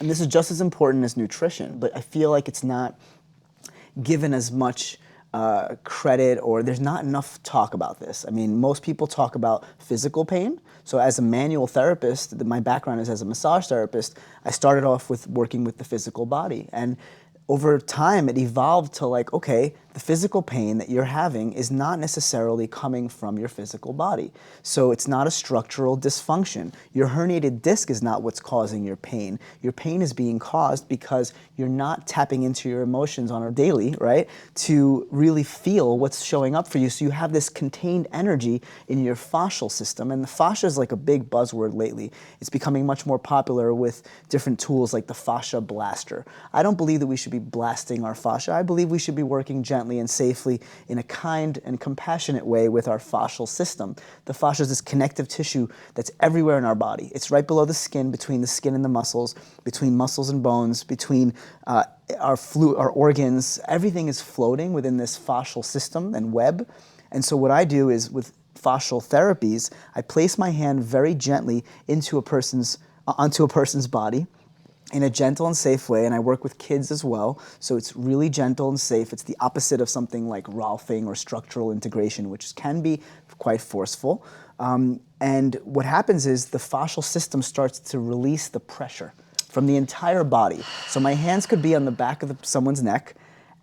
And this is just as important as nutrition, but I feel like it's not given as much credit, or there's not enough talk about this. I mean, most people talk about physical pain. So as a manual therapist, my background is as a massage therapist, I started off with working with the physical body. And over time, it evolved to like, okay, the physical pain that you're having is not necessarily coming from your physical body. So it's not a structural dysfunction. Your herniated disc is not what's causing your pain. Your pain is being caused because you're not tapping into your emotions on a daily, right, to really feel what's showing up for you. So you have this contained energy in your fascial system. And the fascia is like a big buzzword lately. It's becoming much more popular with different tools like the fascia blaster. I don't believe that we should be blasting our fascia. I believe we should be working gently and safely in a kind and compassionate way with our fascial system. The fascia is this connective tissue that's everywhere in our body. It's right below the skin, between the skin and the muscles, between muscles and bones, between our organs. Everything is floating within this fascial system and web. And so what I do is with fascial therapies, I place my hand very gently onto a person's body, in a gentle and safe way, and I work with kids as well, so it's really gentle and safe. It's the opposite of something like Rolfing or structural integration, which can be quite forceful. And what happens is the fascial system starts to release the pressure from the entire body. So my hands could be on the back of someone's neck,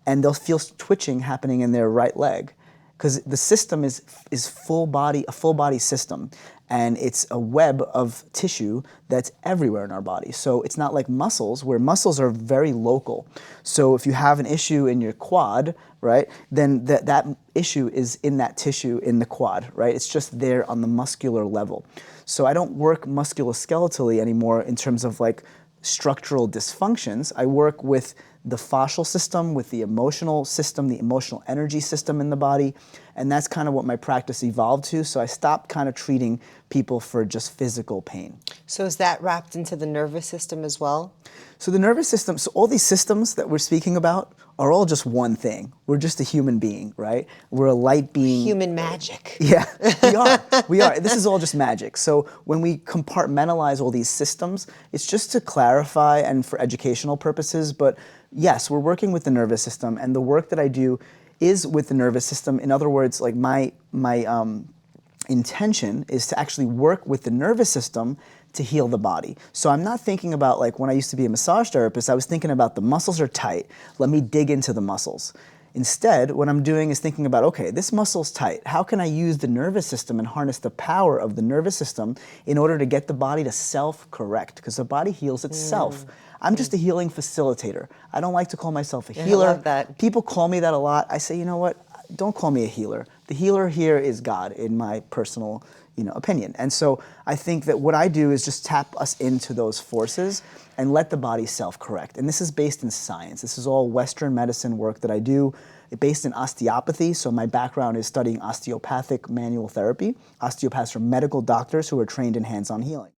and they'll feel twitching happening in their right leg, because the system is a full body system, and it's a web of tissue that's everywhere in our body. So it's not like muscles, where muscles are very local. So if you have an issue in your quad, right, then that issue is in that tissue in the quad, right? It's just there on the muscular level. So I don't work musculoskeletally anymore in terms of like structural dysfunctions. I work with the fascial system, with the emotional system, the emotional energy system in the body, and that's kind of what my practice evolved to. So I stopped kind of treating people for just physical pain. So is that wrapped into the nervous system as well? So the nervous system, so all these systems that we're speaking about are all just one thing. We're just a human being, right? We're a light being. Human magic. Yeah, we are. We are. This is all just magic. So when we compartmentalize all these systems, it's just to clarify and for educational purposes. But yes, we're working with the nervous system, and the work that I do is with the nervous system. In other words, like my intention is to actually work with the nervous system to heal the body. So I'm not thinking about, like when I used to be a massage therapist, I was thinking about the muscles are tight, let me dig into the muscles. Instead, what I'm doing is thinking about, okay, this muscle's tight. How can I use the nervous system and harness the power of the nervous system in order to get the body to self-correct? Because the body heals itself. I'm just a healing facilitator. I don't like to call myself a healer. I love that. People call me that a lot. I say, you know what? Don't call me a healer. The healer here is God, in my personal, opinion. And so I think that what I do is just tap us into those forces and let the body self-correct. And this is based in science. This is all Western medicine work that I do, based in osteopathy. So my background is studying osteopathic manual therapy. Osteopaths are medical doctors who are trained in hands-on healing.